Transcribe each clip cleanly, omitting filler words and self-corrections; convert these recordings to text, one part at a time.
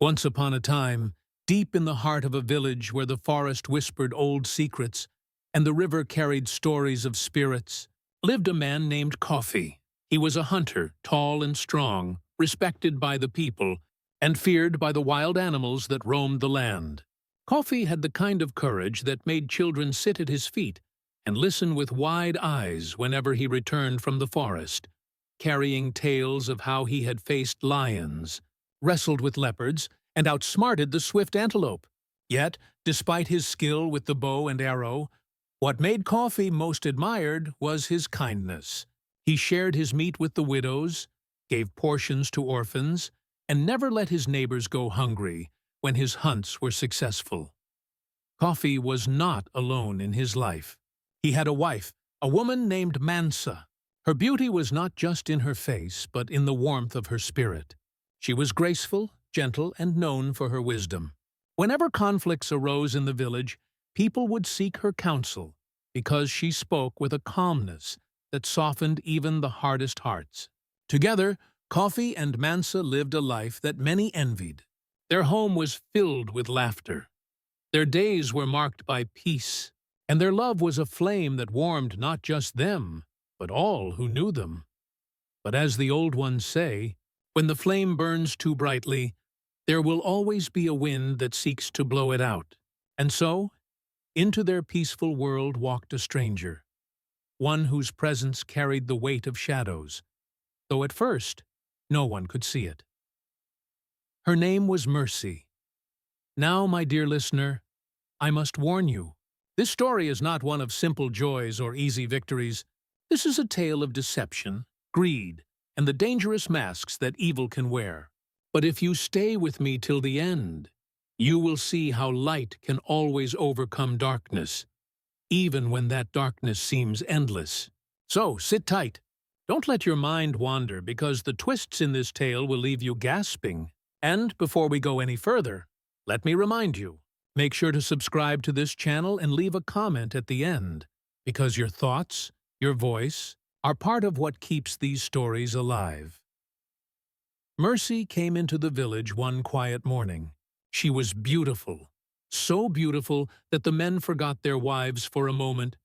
Once upon a time, deep in the heart of a village where the forest whispered old secrets and the river carried stories of spirits, lived a man named Coffee. He was a hunter, tall and strong, respected by the people, and feared by the wild animals that roamed the land. Coffee had the kind of courage that made children sit at his feet and listen with wide eyes whenever he returned from the forest, carrying tales of how he had faced lions, wrestled with leopards, and outsmarted the swift antelope. Yet, despite his skill with the bow and arrow, what made Coffee most admired was his kindness. He shared his meat with the widows, gave portions to orphans, and never let his neighbors go hungry when his hunts were successful. Coffee was not alone in his life. He had a wife, a woman named Mansa. Her beauty was not just in her face, but in the warmth of her spirit. She was graceful, gentle, and known for her wisdom. Whenever conflicts arose in the village, people would seek her counsel because she spoke with a calmness that softened even the hardest hearts. Together, Coffee and Mansa lived a life that many envied. Their home was filled with laughter. Their days were marked by peace, and their love was a flame that warmed not just them, but all who knew them. But as the old ones say, when the flame burns too brightly, there will always be a wind that seeks to blow it out. And so, into their peaceful world walked a stranger, one whose presence carried the weight of shadows, though at first no one could see it. Her name was Mercy. Now, my dear listener, I must warn you, this story is not one of simple joys or easy victories. This is a tale of deception, greed, and the dangerous masks that evil can wear. But if you stay with me till the end, you will see how light can always overcome darkness, even when that darkness seems endless. So, sit tight. Don't let your mind wander, because the twists in this tale will leave you gasping. And before we go any further, let me remind you, make sure to subscribe to this channel and leave a comment at the end, because your thoughts, your voice, are part of what keeps these stories alive. Mercy came into the village one quiet morning. She was beautiful, so beautiful that the men forgot their wives for a moment,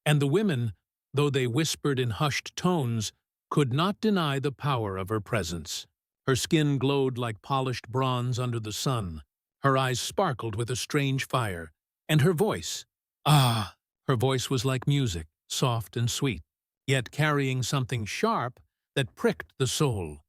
and the women, though they whispered in hushed tones, could not deny the power of her presence. Her skin glowed like polished bronze under the sun, her eyes sparkled with a strange fire, and her voice, her voice was like music, soft and sweet, yet carrying something sharp that pricked the soul.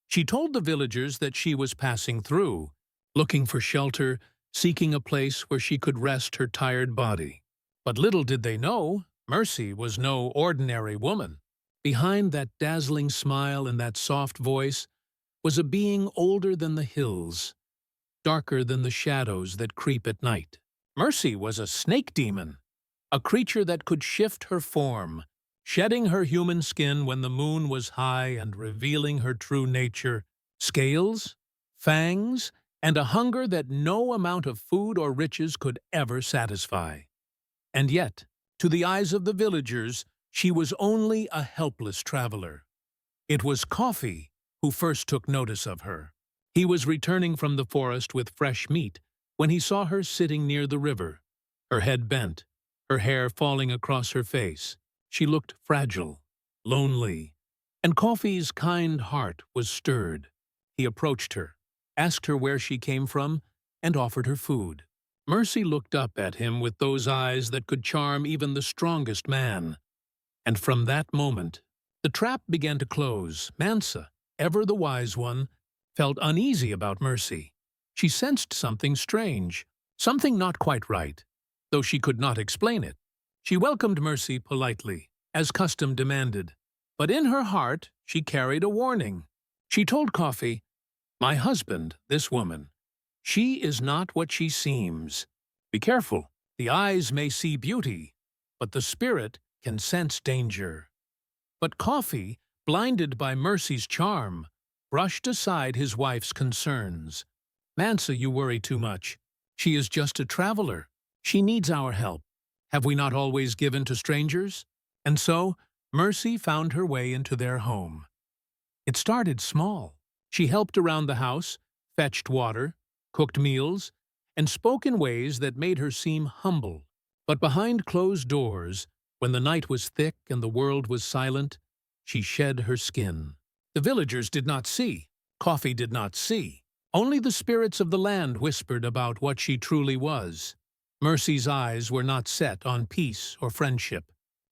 She told the villagers that she was passing through, looking for shelter, seeking a place where she could rest her tired body. But little did they know, Mercy was no ordinary woman. Behind that dazzling smile and that soft voice was a being older than the hills, darker than the shadows that creep at night. Mercy was a snake demon, a creature that could shift her form, shedding her human skin when the moon was high and revealing her true nature, scales, fangs, and a hunger that no amount of food or riches could ever satisfy. And yet, to the eyes of the villagers, she was only a helpless traveler. It was Coffee who first took notice of her. He was returning from the forest with fresh meat when he saw her sitting near the river, her head bent, her hair falling across her face. She looked fragile, lonely, and Coffee's kind heart was stirred. He approached her, asked her where she came from, and offered her food. Mercy looked up at him with those eyes that could charm even the strongest man. And from that moment, the trap began to close. Mansa, ever the wise one, felt uneasy about Mercy. She sensed something strange, something not quite right, though she could not explain it. She welcomed Mercy politely, as custom demanded, but in her heart she carried a warning. She told Coffee, "My husband, this woman, she is not what she seems. Be careful. The eyes may see beauty, but the spirit can sense danger." But Coffee, blinded by Mercy's charm, brushed aside his wife's concerns. "Mansa, you worry too much. She is just a traveler. She needs our help. Have we not always given to strangers?" And so, Mercy found her way into their home. It started small. She helped around the house, fetched water, cooked meals, and spoke in ways that made her seem humble. But behind closed doors, when the night was thick and the world was silent, she shed her skin. The villagers did not see. Coffee did not see. Only the spirits of the land whispered about what she truly was. Mercy's eyes were not set on peace or friendship.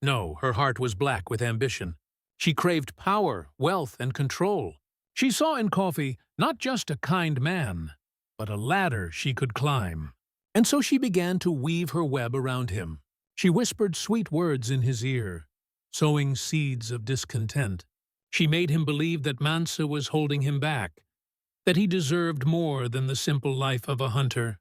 No, her heart was black with ambition. She craved power, wealth, and control. She saw in Coffee not just a kind man, but a ladder she could climb. And so she began to weave her web around him. She whispered sweet words in his ear, sowing seeds of discontent. She made him believe that Mansa was holding him back, that he deserved more than the simple life of a hunter.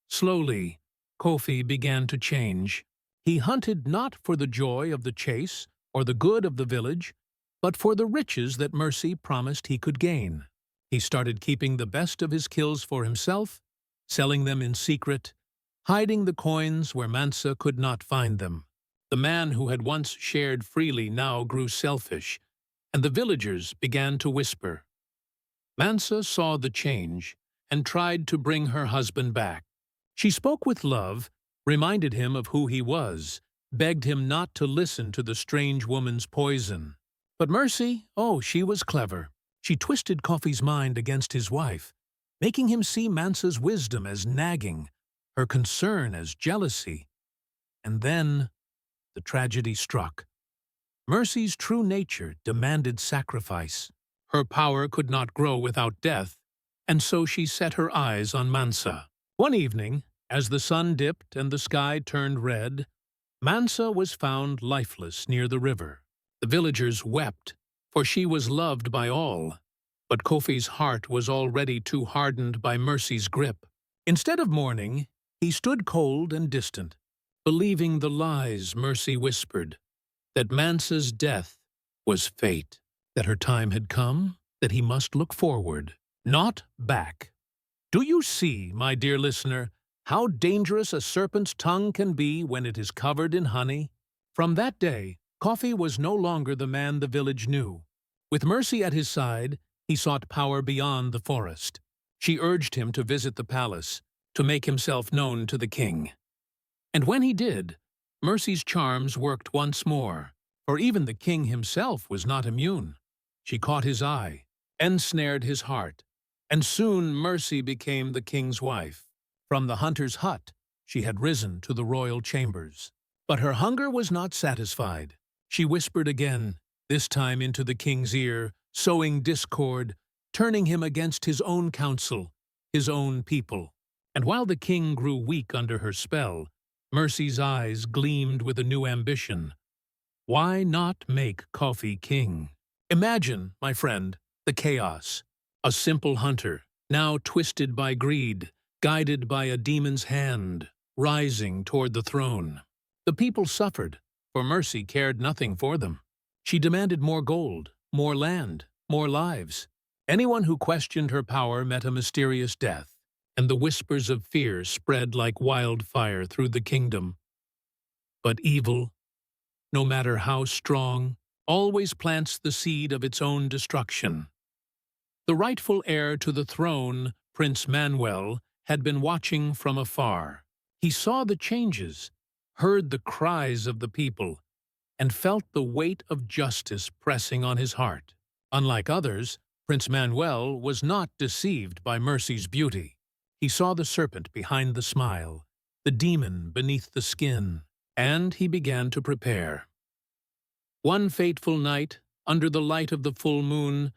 Slowly, Kofi began to change. He hunted not for the joy of the chase or the good of the village, but for the riches that Mercy promised he could gain. He started keeping the best of his kills for himself, selling them in secret, hiding the coins where Mansa could not find them. The man who had once shared freely now grew selfish, and the villagers began to whisper. Mansa saw the change and tried to bring her husband back. She spoke with love, reminded him of who he was, begged him not to listen to the strange woman's poison. But Mercy, oh, she was clever. She twisted Coffee's mind against his wife, making him see Mansa's wisdom as nagging, her concern as jealousy. And then the tragedy struck. Mercy's true nature demanded sacrifice. Her power could not grow without death, and so she set her eyes on Mansa. One evening, as the sun dipped and the sky turned red, Mansa was found lifeless near the river. The villagers wept, for she was loved by all. But Kofi's heart was already too hardened by Mercy's grip. Instead of mourning, he stood cold and distant, believing the lies Mercy whispered, that Mansa's death was fate, that her time had come, that he must look forward, not back. Do you see, my dear listener, how dangerous a serpent's tongue can be when it is covered in honey? From that day, Coffee was no longer the man the village knew. With Mercy at his side, he sought power beyond the forest. She urged him to visit the palace, to make himself known to the king. And when he did, Mercy's charms worked once more, for even the king himself was not immune. She caught his eye, ensnared his heart, and soon Mercy became the king's wife. From the hunter's hut, she had risen to the royal chambers. But her hunger was not satisfied. She whispered again, this time into the king's ear, sowing discord, turning him against his own council, his own people. And while the king grew weak under her spell, Mercy's eyes gleamed with a new ambition. Why not make Coffee king? Imagine, my friend, the chaos. A simple hunter, now twisted by greed, guided by a demon's hand, rising toward the throne. The people suffered, for Mercy cared nothing for them. She demanded more gold, more land, more lives. Anyone who questioned her power met a mysterious death, and the whispers of fear spread like wildfire through the kingdom. But evil, no matter how strong, always plants the seed of its own destruction. The rightful heir to the throne, Prince Manuel, had been watching from afar. He saw the changes, heard the cries of the people, and felt the weight of justice pressing on his heart. Unlike others, Prince Manuel was not deceived by Mercy's beauty. He saw the serpent behind the smile, the demon beneath the skin, and he began to prepare. One fateful night, under the light of the full moon,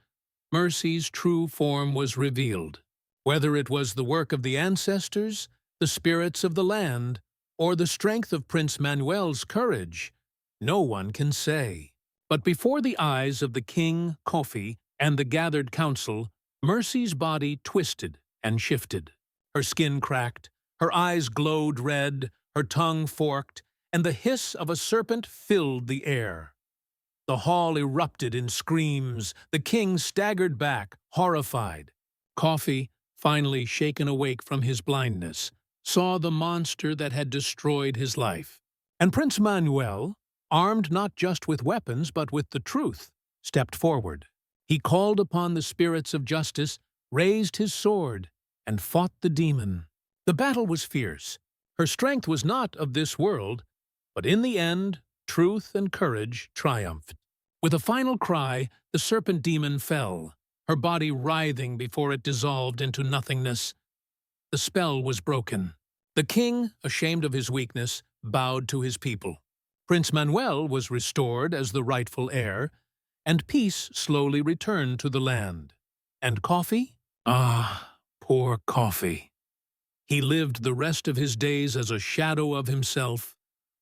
Mercy's true form was revealed. Whether it was the work of the ancestors, the spirits of the land, or the strength of Prince Manuel's courage, no one can say. But before the eyes of the king, Kofi, and the gathered council, Mercy's body twisted and shifted. Her skin cracked, her eyes glowed red, her tongue forked, and the hiss of a serpent filled the air. The hall erupted in screams. The king staggered back, horrified. Coffee, finally shaken awake from his blindness, saw the monster that had destroyed his life. And Prince Manuel, armed not just with weapons but with the truth, stepped forward. He called upon the spirits of justice raised his sword, and fought the demon. The battle was fierce. Her strength was not of this world, but in the end, truth and courage triumphed. With a final cry, the serpent demon fell, her body writhing before it dissolved into nothingness. The spell was broken. The king, ashamed of his weakness, bowed to his people. Prince Manuel was restored as the rightful heir, and peace slowly returned to the land. And Coffee? Ah, poor Coffee. He lived the rest of his days as a shadow of himself,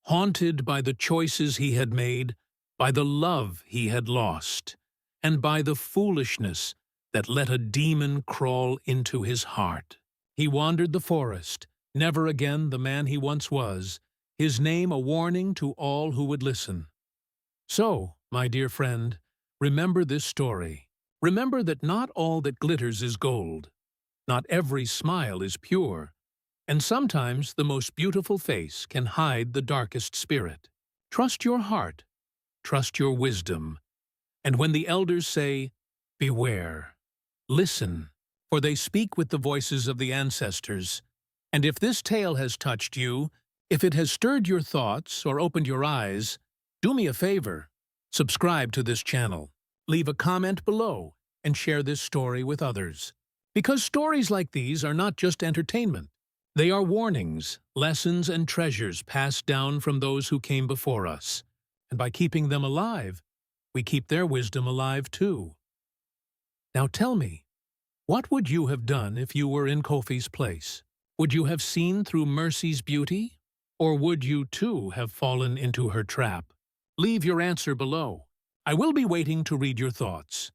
haunted by the choices he had made, by the love he had lost, and by the foolishness that let a demon crawl into his heart. He wandered the forest, never again the man he once was, his name a warning to all who would listen. So, my dear friend, remember this story. Remember that not all that glitters is gold. Not every smile is pure. And sometimes the most beautiful face can hide the darkest spirit. Trust your heart. Trust your wisdom. And when the elders say, beware, listen, for they speak with the voices of the ancestors. And if this tale has touched you, if it has stirred your thoughts or opened your eyes, do me a favor. Subscribe to this channel, leave a comment below, and share this story with others. Because stories like these are not just entertainment. They are warnings, lessons, and treasures passed down from those who came before us. And by keeping them alive, we keep their wisdom alive too. Now tell me, what would you have done if you were in Kofi's place? Would you have seen through Mercy's beauty? Or would you too have fallen into her trap? Leave your answer below. I will be waiting to read your thoughts.